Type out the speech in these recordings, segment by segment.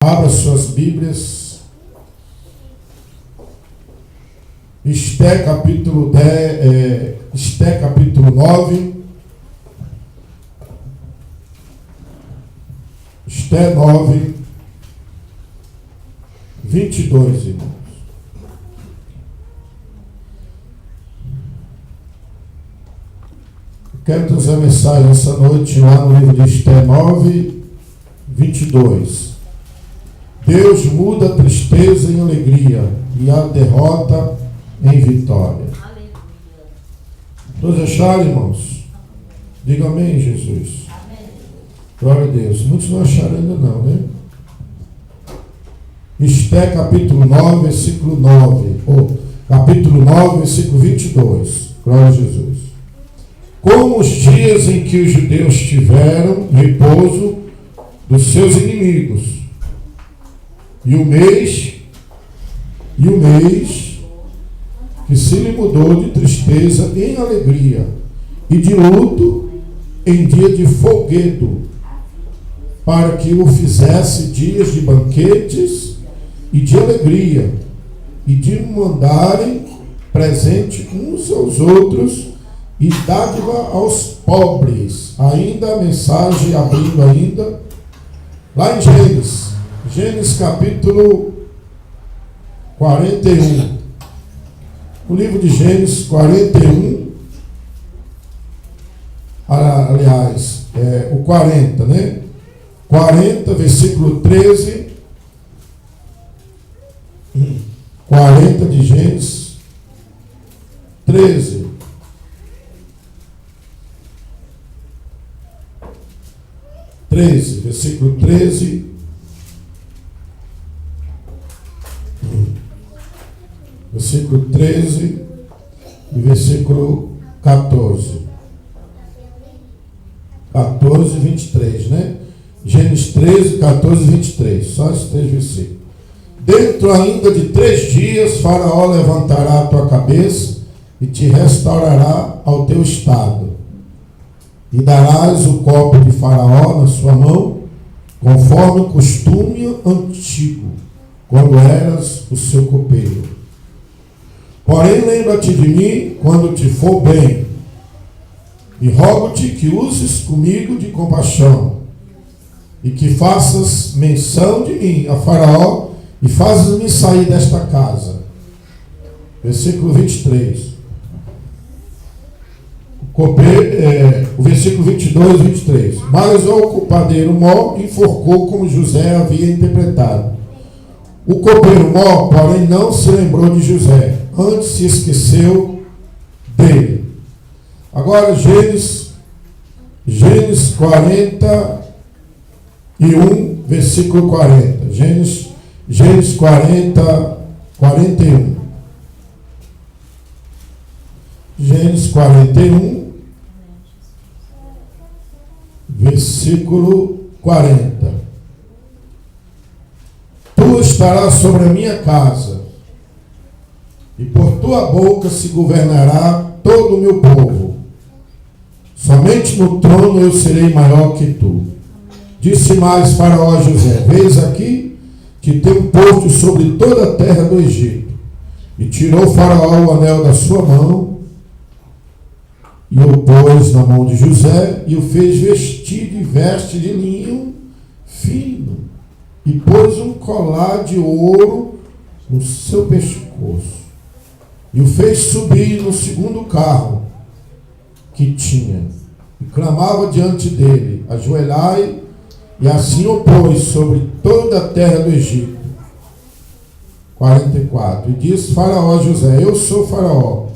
Abra suas Bíblias. Esté capítulo 9. Esté 9, 22, irmãos. Eu quero trazer a mensagem essa noite lá no livro de Esté 9, 22. Deus muda a tristeza em alegria e a derrota em vitória. Aleluia. Todos acharam, irmãos? Diga amém, Jesus. Amém. Glória a Deus. Muitos não acharam ainda não, né? Esté capítulo 9, versículo 9. Capítulo 9, versículo 22. Glória a Jesus. Como os dias em que os judeus tiveram repouso dos seus inimigos, e o mês que se lhe mudou de tristeza em alegria, e de luto em dia de folguedo, para que o fizesse dias de banquetes e de alegria, e de mandarem presente uns aos outros e dádiva aos pobres. Ainda a mensagem abrindo ainda lá em Gênesis capítulo 41. O livro de Gênesis 41, aliás, o 40, né? 40, versículo 13. 40 de Gênesis 13. Versículo 13. Versículo 13 e versículo 14. 14 e 23, né? Gênesis 13, 14 e 23. Só esses três versículos. Dentro ainda de 3 dias, Faraó levantará a tua cabeça e te restaurará ao teu estado. E darás o copo de Faraó na sua mão, conforme o costume antigo, quando eras o seu copeiro. Porém, lembra-te de mim quando te for bem, e rogo-te que uses comigo de compaixão, e que faças menção de mim a Faraó, e fazes-me sair desta casa. Versículo 23. O versículo 22 e 23. Mas o copadeiro Mó enforcou como José havia interpretado. O copeiro Mó, porém, não se lembrou de José, antes se esqueceu dele. Agora, Gênesis 41, versículo 40. Gênesis 40, 41. Gênesis 41, versículo 40. Tu estarás sobre a minha casa, e por tua boca se governará todo o meu povo. Somente no trono eu serei maior que tu. Disse mais Faraó a José: Vês aqui que tenho posto sobre toda a terra do Egito. E tirou Faraó o anel da sua mão, e o pôs na mão de José, e o fez vestir de veste de linho fino, e pôs um colar de ouro no seu pescoço, e o fez subir no segundo carro que tinha, e clamava diante dele: Ajoelhai, e assim o pôs sobre toda a terra do Egito. 44. E disse Faraó a José: Eu sou Faraó,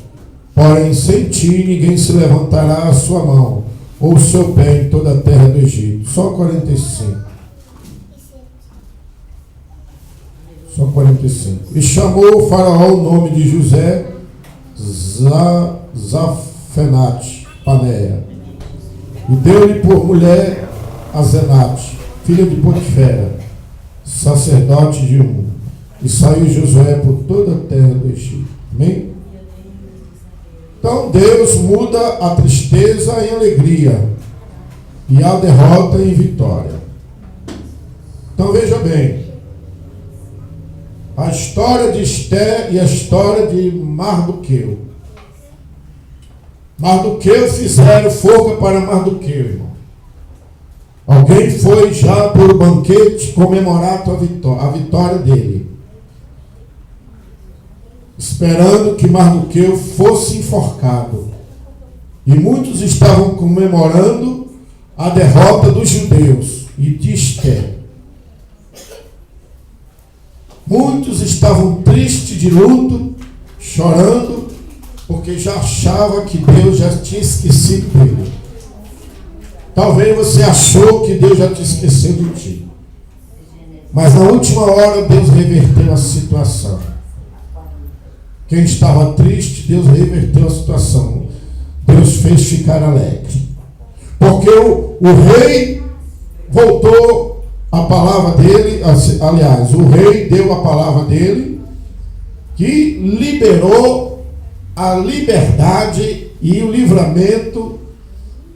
porém sem ti ninguém se levantará a sua mão ou o seu pé em toda a terra do Egito. Só 45. Só 45. E chamou o Faraó o nome de José Zafenate Paneia, e deu-lhe por mulher Azenate, filha de Potifera, sacerdote de e saiu Josué por toda a terra do Egito. Amém? Então Deus muda a tristeza em alegria e a derrota em vitória. Então veja bem, a história de Esté e a história de Mardoqueu. Mardoqueu fizeram forca para Mardoqueu, irmão. Alguém foi já por o banquete comemorar a vitória dele, esperando que Mardoqueu fosse enforcado. E muitos estavam comemorando a derrota dos judeus e de Esté. Muitos estavam tristes de luto, chorando, porque já achavam que Deus já tinha esquecido dele. Talvez você achou que Deus já tinha esquecido de ti. Mas na última hora Deus reverteu a situação. Quem estava triste, Deus reverteu a situação. Deus fez ficar alegre. Porque o rei voltou a palavra dele, aliás, o rei deu a palavra dele, que liberou a liberdade e o livramento,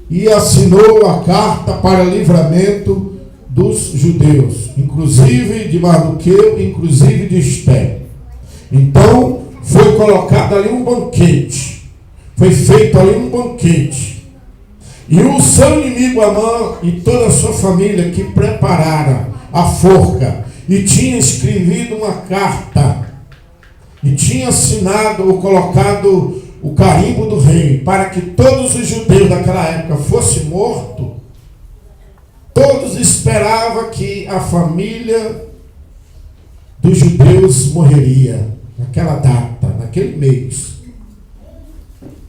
e assinou a carta para livramento dos judeus, inclusive de Mardoqueu, inclusive de Esté. Então, foi colocado ali um banquete, foi feito ali um banquete, e o seu inimigo Amã e toda a sua família que prepararam a forca, e tinha escrevido uma carta, e tinha assinado ou colocado o carimbo do rei, para que todos os judeus daquela época fossem mortos. Todos esperavam que a família dos judeus morreria naquela data, naquele mês.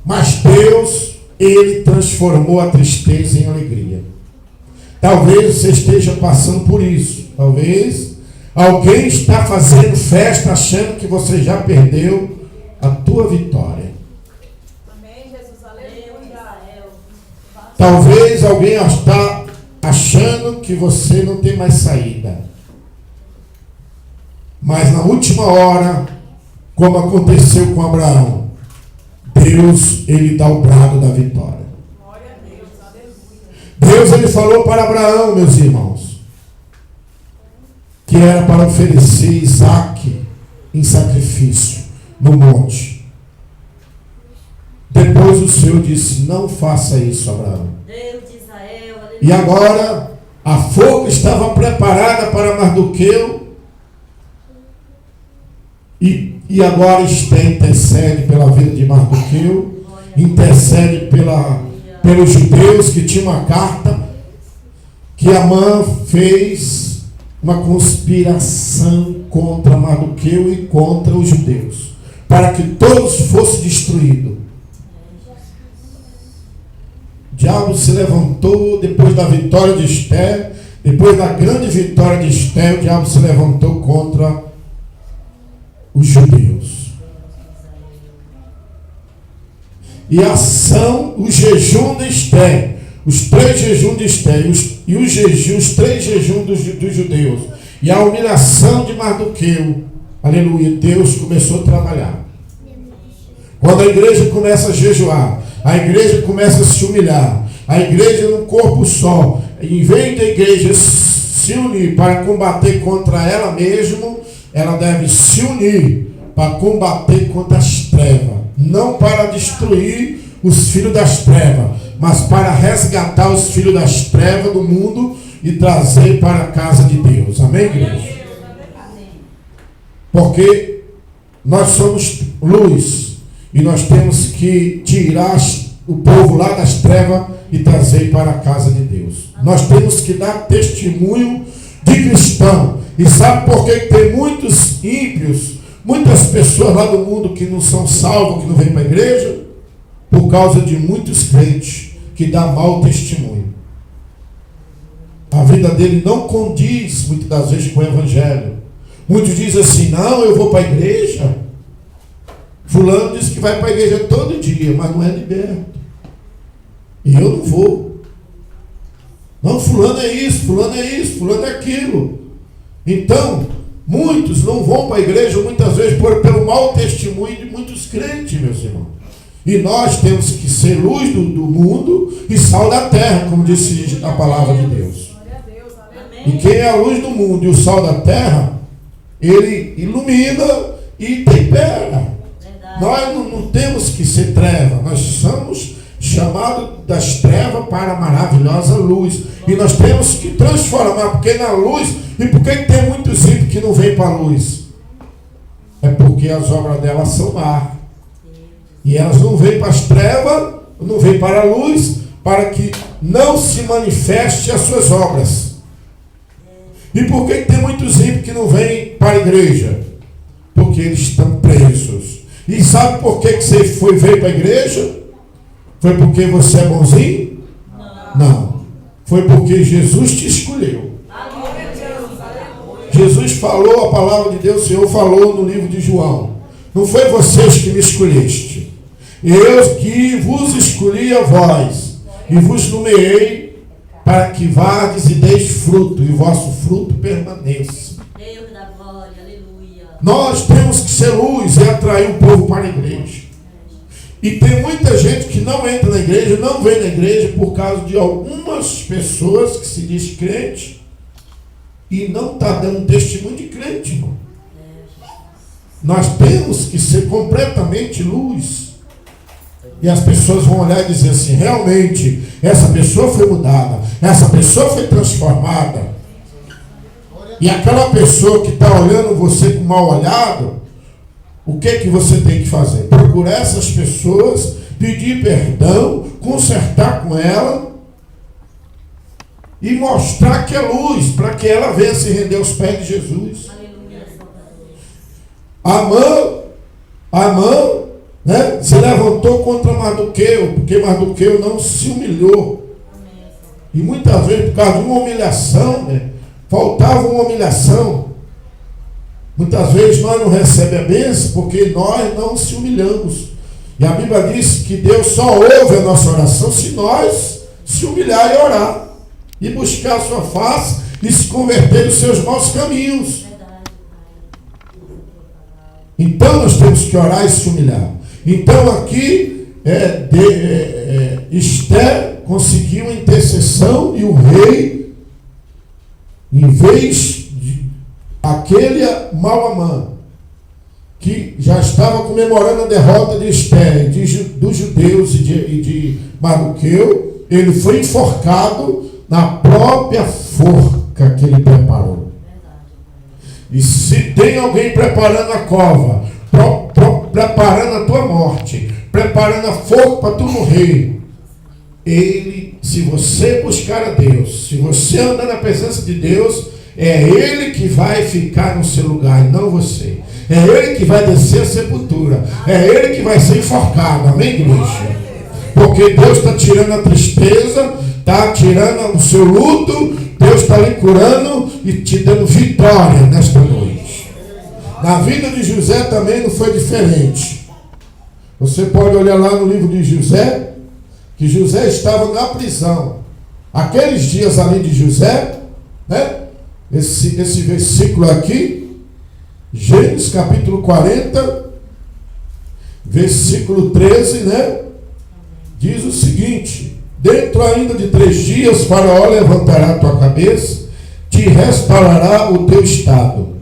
Mas Deus, Ele transformou a tristeza em alegria. Talvez você esteja passando por isso. Talvez alguém está fazendo festa achando que você já perdeu a tua vitória. Talvez alguém está achando que você não tem mais saída. Mas na última hora, como aconteceu com Abraão, Deus, Ele dá o brado da vitória. Deus, Ele falou para Abraão, meus irmãos, que era para oferecer Isaque em sacrifício no monte. Depois o Senhor disse: não faça isso, Abraão. Deus de Israel, aleluia. E agora a forca estava preparada para Mardoqueu. E agora Esté intercede pela vida de Mardoqueu, intercede pelos judeus, que tinha uma carta que Amã fez uma conspiração contra Mardoqueu e contra os judeus, para que todos fossem destruídos. O diabo se levantou depois da vitória de Esté, depois da grande vitória de Esté, o diabo se levantou contra os judeus. E a ação, o jejum de Esté, os 3 jejuns de Esté e os 3 jejuns dos judeus, e a humilhação de Mardoqueu, aleluia, Deus começou a trabalhar. Quando a igreja começa a jejuar, a igreja começa a se humilhar, a igreja num corpo só, em vez da igreja se unir para combater contra ela mesma, ela deve se unir para combater contra as trevas, não para destruir os filhos das trevas, mas para resgatar os filhos das trevas do mundo e trazer para a casa de Deus. Amém, igreja? Porque nós somos luz e nós temos que tirar o povo lá das trevas e trazer para a casa de Deus. Nós temos que dar testemunho de cristão. E sabe por que tem muitos ímpios, muitas pessoas lá do mundo que não são salvos, que não vêm para a igreja? Por causa de muitos crentes que dão mau testemunho. A vida dele não condiz muitas das vezes com o evangelho. Muitos dizem assim: não, eu vou para a igreja. Fulano diz que vai para a igreja todo dia, mas não é liberto. E eu não vou. Não, fulano é isso, fulano é aquilo. Então, muitos não vão para a igreja, muitas vezes pelo mau testemunho de muitos crentes, meus irmãos. E nós temos que ser luz do mundo e sal da terra, como disse a palavra de Deus. E quem é a luz do mundo e o sal da terra ele ilumina e tempera. Verdade. Nós não temos que ser treva, nós somos chamados das trevas para a maravilhosa luz. E nós temos que transformar, porque na luz, e por que tem muitos ímpios que não vêm para a luz? É porque as obras delas são más. E elas não vêm para as trevas, não vêm para a luz, para que não se manifeste as suas obras. E por que tem muitos ímpios que não vêm para a igreja? Porque eles estão presos. E sabe por que você veio para a igreja? Foi porque você é bonzinho? Não. Foi porque Jesus te escolheu. Jesus falou a palavra de Deus, o Senhor falou no livro de João. Não foi vocês que me escolheste. Eu que vos escolhi a vós e vos nomeei para que vades e deis fruto, e o vosso fruto permaneça. Deus da glória, aleluia. Nós temos que ser luz e atrair o povo para a igreja. E tem muita gente que não entra na igreja, não vem na igreja por causa de algumas pessoas que se diz crente e não está dando testemunho de crente, irmão. Nós temos que ser completamente luz. E as pessoas vão olhar e dizer assim, realmente, essa pessoa foi mudada, essa pessoa foi transformada. E aquela pessoa que está olhando você com mal olhado, o que você tem que fazer? Procurar essas pessoas, pedir perdão, consertar com ela e mostrar que é luz, para que ela venha se render aos pés de Jesus. Amã, né, se levantou contra Mardoqueu, porque Mardoqueu não se humilhou. E muitas vezes, por causa de uma humilhação, né, faltava uma humilhação. Muitas vezes nós não recebemos a bênção porque nós não se humilhamos. E a Bíblia diz que Deus só ouve a nossa oração se nós se humilhar e orar. E buscar a sua face e se converter dos seus maus caminhos. Então nós temos que orar e se humilhar. Então aqui Esther conseguiu uma intercessão e o rei, em vez de aquele Amã, que já estava comemorando a derrota de Esther, dos judeus e de Mardoqueu, ele foi enforcado na própria forca que ele preparou. E se tem alguém preparando a cova, preparando a tua morte, preparando a forca para tu morrer, ele, se você buscar a Deus, se você andar na presença de Deus, é Ele que vai ficar no seu lugar e não você. É Ele que vai descer a sepultura. É Ele que vai ser enforcado. Amém, igreja? Porque Deus está tirando a tristeza, está tirando o seu luto, Deus está lhe curando e te dando vitória nesta noite. Na vida de José também não foi diferente. Você pode olhar lá no livro de José, que José estava na prisão. Aqueles dias ali de José, né? Esse versículo aqui, Gênesis capítulo 40, versículo 13, né? Diz o seguinte: dentro ainda de 3 dias, Faraó levantará a tua cabeça, te restaurará o teu estado,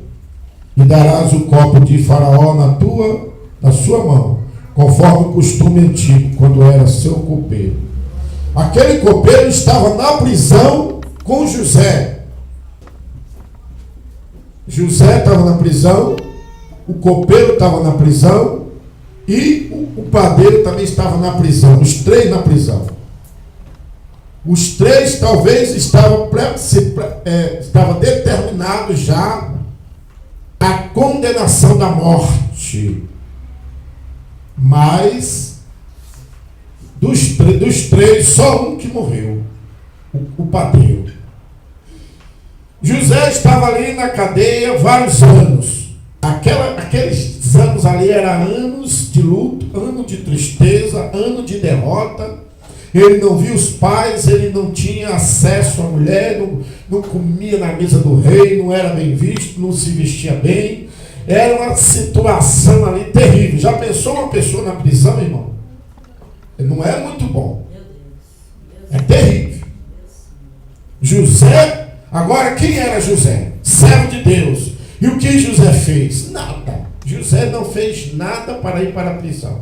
e darás o copo de Faraó na sua mão, conforme o costume antigo, quando era seu copeiro. Aquele copeiro estava na prisão com José. José estava na prisão, o copeiro estava na prisão e o padeiro também estava na prisão, os 3 na prisão. Os 3 talvez estavam determinados já a condenação da morte. Mas dos 3, só um que morreu, o padeiro. José estava ali na cadeia vários anos. Aqueles anos ali eram anos de luto, ano de tristeza, ano de derrota. Ele não via os pais, ele não tinha acesso à mulher, não comia na mesa do rei, não era bem visto, não se vestia bem. Era uma situação ali terrível. Já pensou uma pessoa na prisão, irmão? Não é muito bom. É terrível. José, agora quem era José? Servo de Deus. E o que José fez? Nada. José não fez nada para ir para a prisão.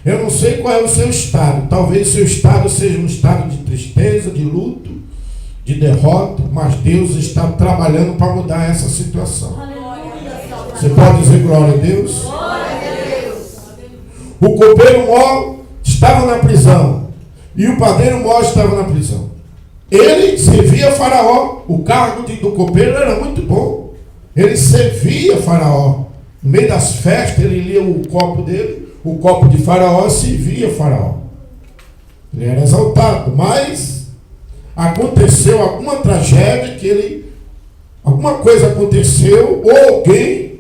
Eu não sei qual é o seu estado. Talvez o seu estado seja um estado de tristeza, de luto, de derrota, mas Deus está trabalhando para mudar essa situação. Você pode dizer glória a Deus? Glória a Deus. O copeiro mó estava na prisão e o padeiro mó estava na prisão. Ele servia Faraó. O cargo do copeiro era muito bom. Ele servia Faraó. No meio das festas, ele lia o copo dele, o copo de Faraó, servia Faraó. Ele era exaltado, mas aconteceu alguma tragédia alguma coisa aconteceu, ou alguém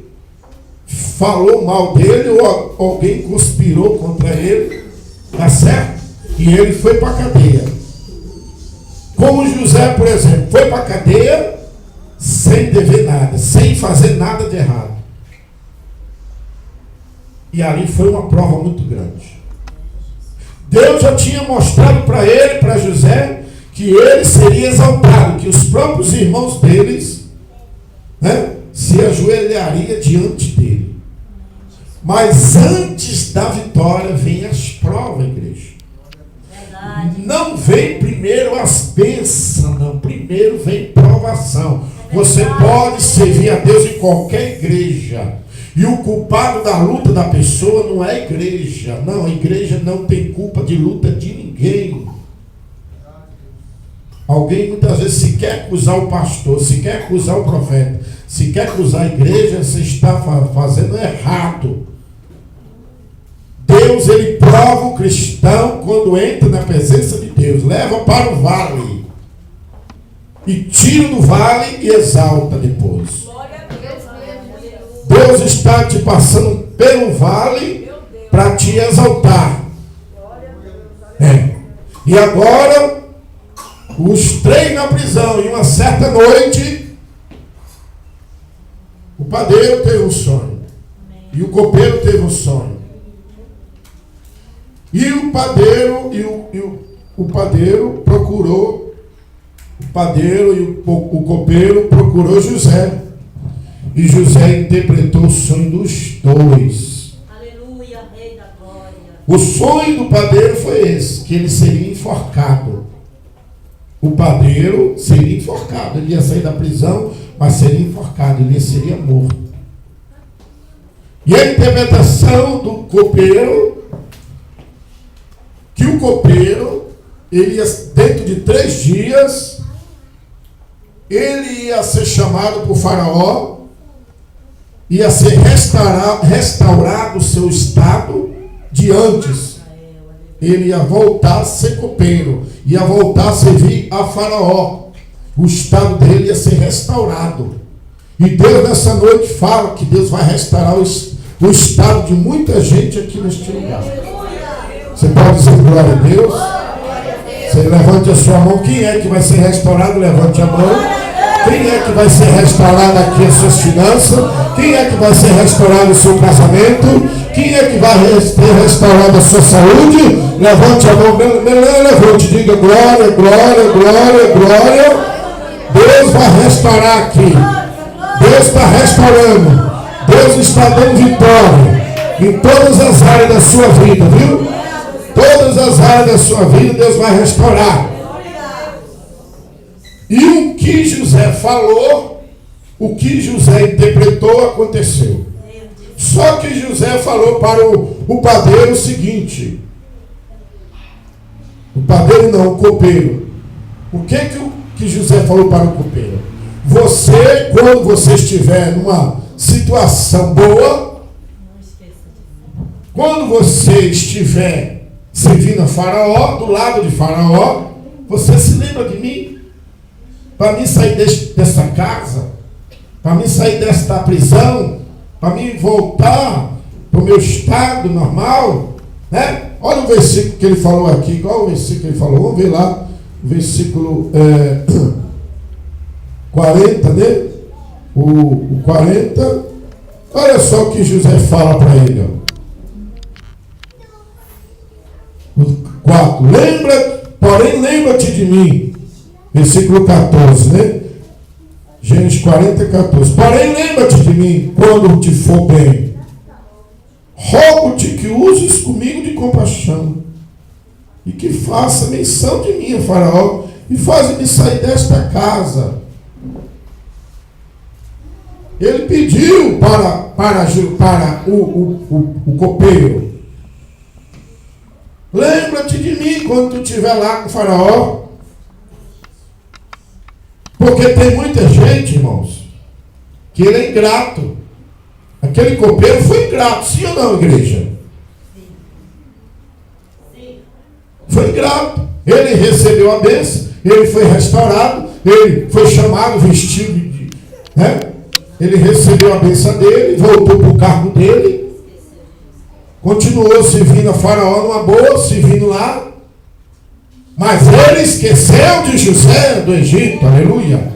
falou mal dele, ou alguém conspirou contra ele, tá certo? E ele foi para a cadeia. Como José, por exemplo, foi para a cadeia sem dever nada, sem fazer nada de errado. E ali foi uma prova muito grande. Deus já tinha mostrado para ele, para José, que ele seria exaltado, que os próprios irmãos deles, né, se ajoelharia diante dele. Mas antes da vitória vem as provas, igreja. Verdade. Não vem primeiro as bênçãos, não. Primeiro vem provação. Você pode servir a Deus em qualquer igreja. E o culpado da luta da pessoa não é a igreja. Não, a igreja não tem culpa de luta de ninguém. Alguém muitas vezes se quer acusar o pastor, se quer acusar o profeta, se quer acusar a igreja, você está fazendo errado. Deus, ele prova o cristão quando entra na presença de Deus, leva para o vale e tira do vale e exalta depois. Deus está te passando pelo vale para te exaltar. E agora, os 3 na prisão, e uma certa noite, o padeiro teve um sonho. E o copeiro teve um sonho. E o padeiro o padeiro procurou, o padeiro e o copeiro procurou José. E José interpretou o sonho dos dois. Aleluia, Rei da Glória. O sonho do padeiro foi esse, que ele seria enforcado. O padeiro seria enforcado. Ele ia sair da prisão, mas seria enforcado, ele seria morto. E a interpretação do copeiro, que o copeiro, ele ia, dentro de 3 dias, ele ia ser chamado por Faraó, ia ser restaurado o seu estado de antes. Ele ia voltar a ser copeiro, ia voltar a servir a Faraó. O estado dele ia ser restaurado. E Deus nessa noite fala que Deus vai restaurar o estado de muita gente aqui neste lugar. Você pode dizer glória a Deus? Você levante a sua mão. Quem é que vai ser restaurado? Levante a mão. Quem é que vai ser restaurado aqui as suas finanças? Quem é que vai ser restaurado o seu casamento? Quem é que vai ser restaurado a sua saúde? Levante a mão, levante, diga glória, glória, glória, glória. Deus vai restaurar aqui. Deus está restaurando. Deus está dando vitória em todas as áreas da sua vida, viu? Todas as áreas da sua vida Deus vai restaurar. E o que José falou, o que José interpretou, aconteceu. Só que José falou para o padeiro o seguinte. O padeiro não, o copeiro. O que José falou para o copeiro? Você, quando você estiver numa situação boa, quando você estiver servindo a Faraó, do lado de Faraó, você se lembra de mim? Para mim sair dessa casa, para mim sair desta prisão, para mim voltar para o meu estado normal, né? Olha o versículo que ele falou aqui. Qual o versículo que ele falou? Vamos ver lá, o versículo 40, né? O 40. Olha só o que José fala para ele. Ó. 4. Porém lembra-te de mim. Versículo 14, né? Gênesis 40, 14. Porém, lembra-te de mim quando te for bem. Rogo-te que uses comigo de compaixão e que faça menção de mim a Faraó e faça-me sair desta casa. Ele pediu para o copeiro: lembra-te de mim quando tu estiver lá com o Faraó. Porque tem muita gente, irmãos, que ele é ingrato. Aquele copeiro foi ingrato, sim ou não, igreja? Sim. Foi ingrato. Ele recebeu a bênção, ele foi restaurado, ele foi chamado, vestido de... né? Ele recebeu a bênção dele, voltou para o cargo dele, continuou servindo a Faraó numa boa, servindo lá. Mas ele esqueceu de José do Egito, aleluia.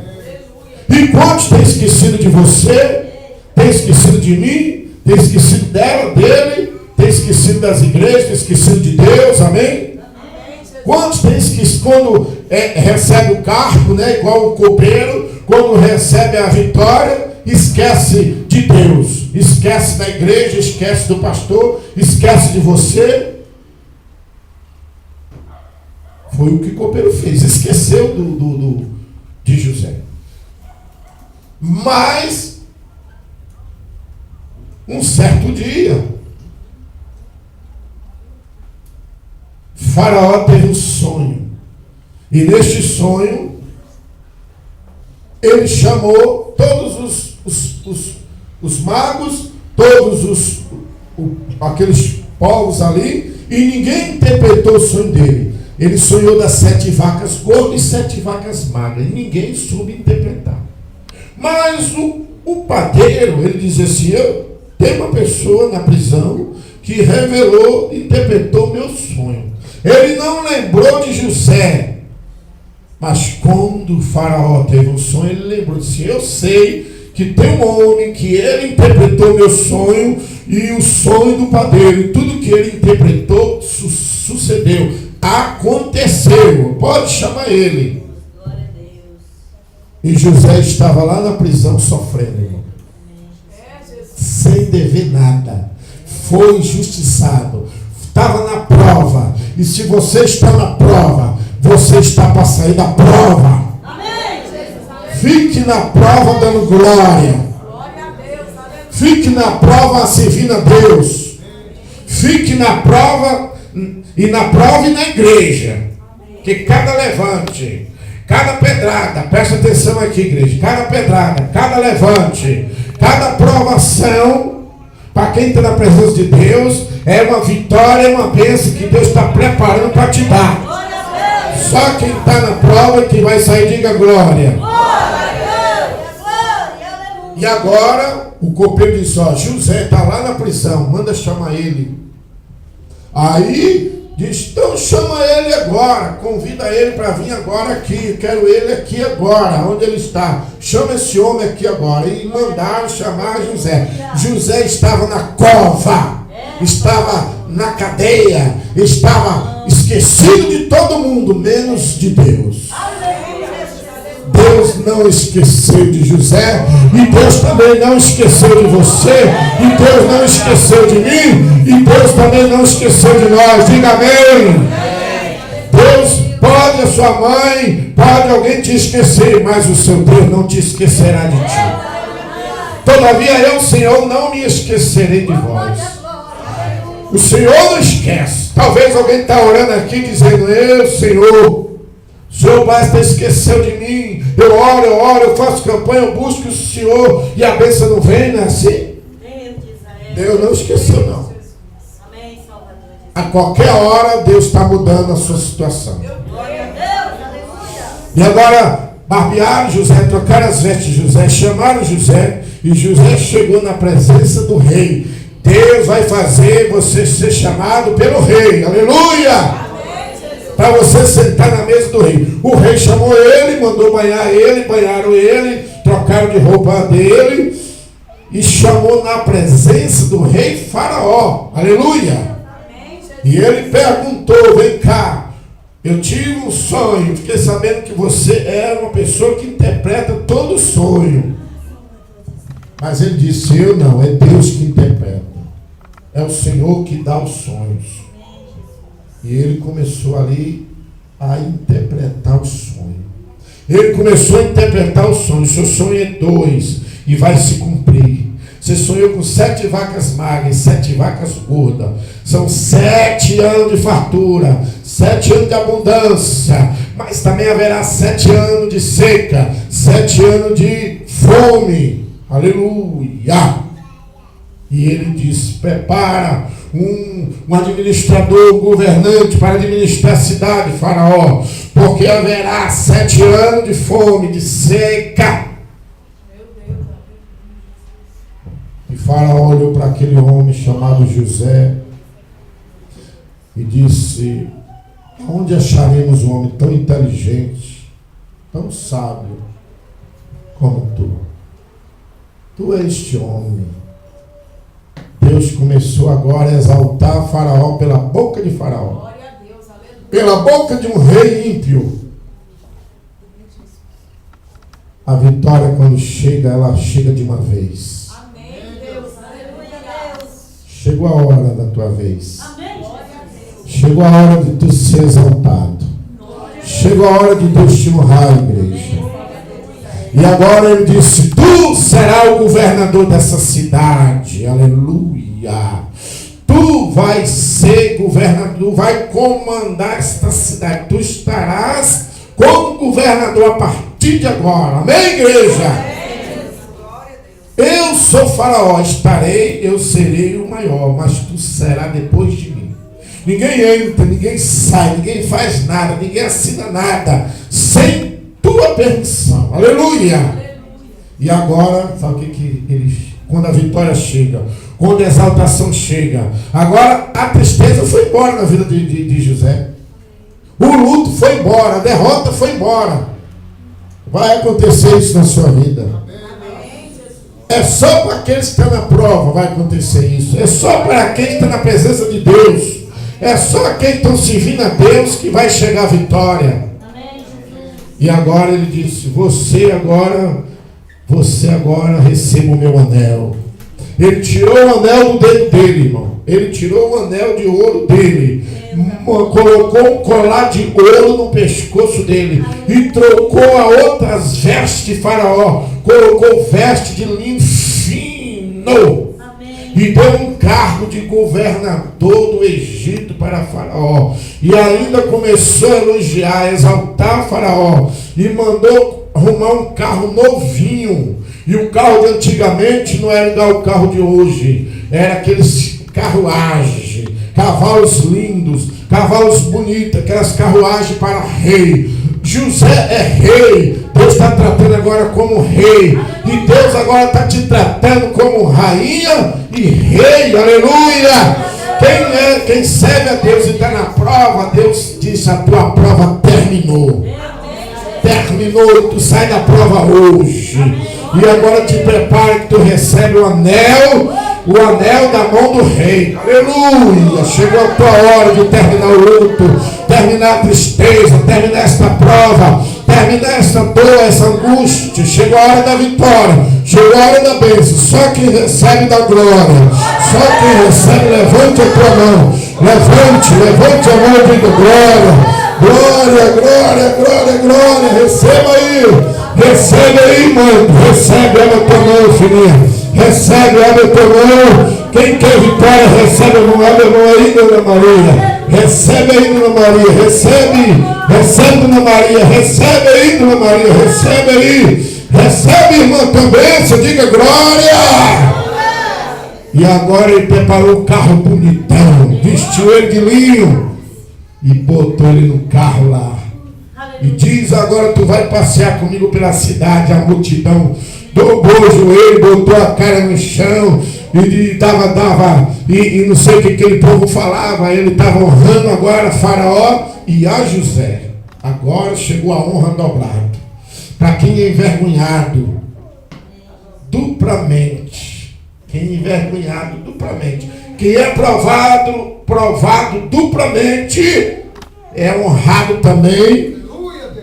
E quantos têm esquecido de você, tem esquecido de mim, tem esquecido dela, dele, tem esquecido das igrejas, tem esquecido de Deus, amém? Quantos têm esquecido quando recebe o cargo, né, igual o copeiro, quando recebe a vitória, esquece de Deus, esquece da igreja, esquece do pastor, esquece de você? Foi o que o copeiro fez, esqueceu de José. Mas, um certo dia, Faraó teve um sonho. E neste sonho, ele chamou todos os magos, todos aqueles povos ali, e ninguém interpretou o sonho dele. Ele sonhou das 7 vacas gordas e 7 vacas magras. E ninguém soube interpretar. Mas o padeiro, ele dizia assim: eu tenho uma pessoa na prisão que revelou, interpretou meu sonho. Ele não lembrou de José. Mas quando o Faraó teve um sonho, ele lembrou, disse: eu sei que tem um homem que ele interpretou meu sonho e o sonho do padeiro. E tudo que ele interpretou sucedeu. Aconteceu, pode chamar ele. Glória a Deus. E José estava lá na prisão sofrendo, irmão. Sem dever nada. Foi injustiçado. Estava na prova. E se você está na prova, você está para sair da prova. Amém. Fique na prova dando glória. Glória a Deus. Fique na prova servindo a Deus. Fique na prova. E na prova e na igreja, que cada levante, cada pedrada, presta atenção aqui, igreja, cada pedrada, cada levante, cada provação, para quem está na presença de Deus, é uma vitória, é uma bênção que Deus está preparando para te dar. Só quem está na prova que vai sair, diga glória. E agora, o copeiro disse: ó, José está lá na prisão, manda chamar ele. Aí diz: então chama ele agora, convida ele para vir agora aqui, quero ele aqui agora, onde ele está, chama esse homem aqui agora. E mandaram chamar José. José estava na cova, estava na cadeia, estava esquecido de todo mundo, menos de Deus. Deus não esqueceu de José, e Deus também não esqueceu de você, e Deus não esqueceu de mim, e Deus também não esqueceu de nós. Diga amém. Deus pode, a sua mãe, pode alguém te esquecer, mas o seu Deus não te esquecerá de ti. Todavia eu, Senhor, não me esquecerei de vós. O Senhor não esquece. Talvez alguém está orando aqui dizendo: eu, Senhor, o Senhor basta esqueceu de mim. Eu oro, eu faço campanha, eu busco o Senhor e a bênção não vem, não é assim? Deus não esqueceu, não. A qualquer hora Deus está mudando a sua situação. E agora barbearam José, trocaram as vestes de José, chamaram José, e José chegou na presença do rei. Deus vai fazer você ser chamado pelo rei. Aleluia! Para você sentar na mesa do rei. O rei chamou ele, mandou banhar ele, banharam ele, trocaram de roupa dele e chamou na presença do rei Faraó. Aleluia! E ele perguntou: vem cá, Eu tive um sonho, fiquei sabendo que você é uma pessoa que interpreta todo sonho. Mas ele disse, eu não, é Deus que interpreta. É o Senhor que dá os sonhos. E ele começou ali a interpretar o sonho. Ele começou a interpretar o sonho. Seu sonho é 2 e vai se cumprir. Você sonhou com 7 vacas magras, 7 vacas gordas. São 7 anos de fartura, 7 anos de abundância. Mas também haverá 7 anos de seca, 7 anos de fome. Aleluia! E ele disse, prepara um administrador, um governante para administrar a cidade, Faraó, porque haverá 7 anos de fome, de seca. E Faraó olhou para aquele homem chamado José e disse, onde acharemos um homem tão inteligente, tão sábio como tu? Tu és este homem. Deus começou agora a exaltar Faraó pela boca de Faraó. Pela boca de um rei ímpio. A vitória, quando chega, ela chega de uma vez. Amém, Deus. Aleluia, Deus. Chegou a hora da tua vez. Amém. Chegou a hora de tu ser exaltado. Chegou a hora de Deus te honrar, igreja. E agora ele disse, tu serás o governador dessa cidade. Aleluia. Tu vais ser governador, vai comandar esta cidade. Tu estarás como governador a partir de agora. Amém, igreja? Eu sou Faraó, estarei, eu serei o maior, mas tu serás depois de mim. Ninguém entra, ninguém sai, ninguém faz nada, ninguém assina nada sem tua permissão. Aleluia. E agora, sabe o que eles, quando a vitória chega, quando a exaltação chega, agora a tristeza foi embora na vida de José. O luto foi embora, a derrota foi embora. Vai acontecer isso na sua vida. É só para aqueles que estão na prova vai acontecer isso. É só para aqueles que estão na presença de Deus. É só aqueles que estão servindo a Deus que vai chegar a vitória. E agora ele disse, você agora receba o meu anel. Ele tirou o anel do dedo dele, irmão. Ele tirou o anel de ouro dele. Colocou um colar de ouro no pescoço dele. E trocou a outras vestes de Faraó. Colocou veste de linho fino. E deu um cargo de governador do Egito para Faraó. E ainda começou a elogiar, exaltar Faraó. E mandou arrumar um carro novinho. E o carro de antigamente não era igual o carro de hoje. Era aqueles carruagens, cavalos lindos, cavalos bonitos, aquelas carruagens para rei. José é rei. Deus está tratando agora como rei. E Deus agora está te tratando como rainha e rei. Aleluia. Quem serve a Deus e está na prova, Deus disse, a tua prova terminou. Terminou, tu sai da prova hoje. E agora te prepara que tu recebe o anel da mão do rei. Aleluia. Chegou a tua hora de terminar o luto, terminar a tristeza, terminar esta prova, terminar essa dor, essa angústia. Chegou a hora da vitória, chegou a hora da bênção. Só quem recebe da glória, só quem recebe, levante a tua mão, levante a mão e diga glória. Glória, glória, glória, glória. Recebe aí, mano. Recebe, abre a tua mão, filhinha. Recebe, abre a tua mão. Quem quer vitória, recebe a mão. Abre a mão aí, Dona Maria. Recebe aí, Dona Maria. Recebe, Dona Maria. Recebe aí, Dona Maria. Recebe aí. Recebe, irmã, tua bênção. Diga glória. E agora ele preparou o carro bonitão. Vestiu ele de linho. E botou ele no carro lá. E diz, agora tu vai passear comigo pela cidade. A multidão dobrou o joelho, botou a cara no chão. E dava. E não sei o que aquele povo falava. Ele estava honrando agora Faraó e a José. Agora chegou a honra dobrada. Para quem é envergonhado duplamente. Quem é envergonhado duplamente. Quem é provado duplamente, é honrado também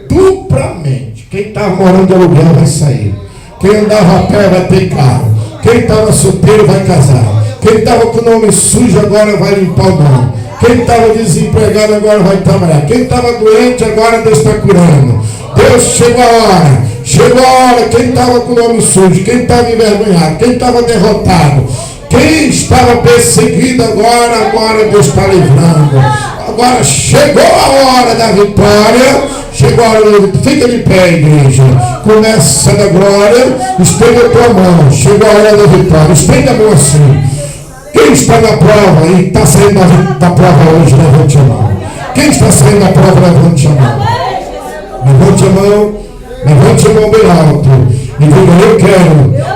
duplamente. Quem estava morando de aluguel vai sair. Quem andava a pé vai ter carro. Quem estava solteiro vai casar. Quem estava com o nome sujo agora vai limpar o nome. Quem estava desempregado agora vai trabalhar. Quem estava doente agora Deus está curando. Deus, chegou a hora. Chegou a hora. Quem estava com o nome sujo, quem estava envergonhado, quem estava derrotado, quem estava perseguido agora Deus está livrando. Agora chegou a hora da vitória. Chegou a hora da vitória. Fica de pé, igreja. Começa da glória. Estende a tua mão. Chegou a hora da vitória. Estende a mão assim. Quem está na prova e está saindo da prova hoje, levante a mão. Quem está saindo da prova, levante a mão. Levante a mão. Levante a mão bem alto. E diga,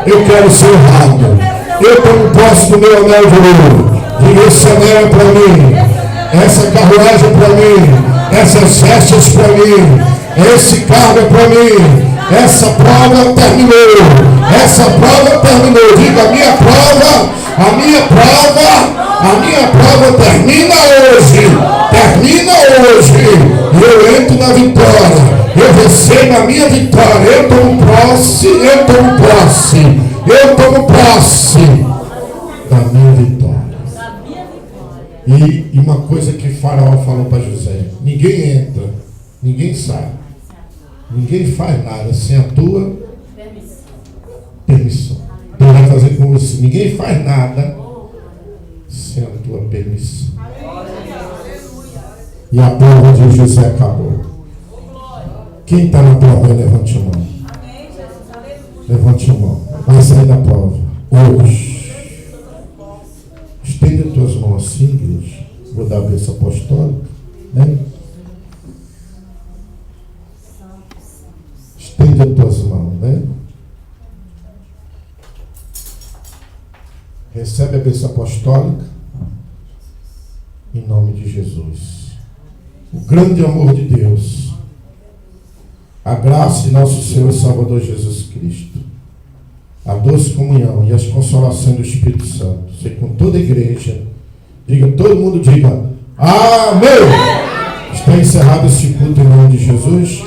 eu quero ser honrado. Eu tomo posse do meu anel de ouro. Diga, esse anel é para mim. Essa carruagem é para mim. Essas vestes para mim. Esse carro é para mim. Essa prova terminou. Essa prova terminou. Diga, a minha prova termina hoje. Termina hoje. Eu entro na vitória. Eu recebo a minha vitória. Eu tomo posse da minha vitória. E uma coisa que Faraó falou para José: ninguém entra, ninguém sai, ninguém faz nada sem a tua permissão. Deus vai fazer com você. Ninguém faz nada sem a tua permissão. E a prova de José acabou. Quem está na prova, levante a mão. Levante a mão. Vai sair da prova hoje. Estende as tuas mãos assim, igreja. Vou dar a bênção apostólica. Né? Estende as tuas mãos, né? Recebe a bênção apostólica em nome de Jesus. O grande amor de Deus, a graça de nosso Senhor e Salvador Jesus Cristo, a doce comunhão e as consolações do Espírito Santo, sei com toda a igreja, todo mundo diga amém. Está encerrado esse culto em nome de Jesus.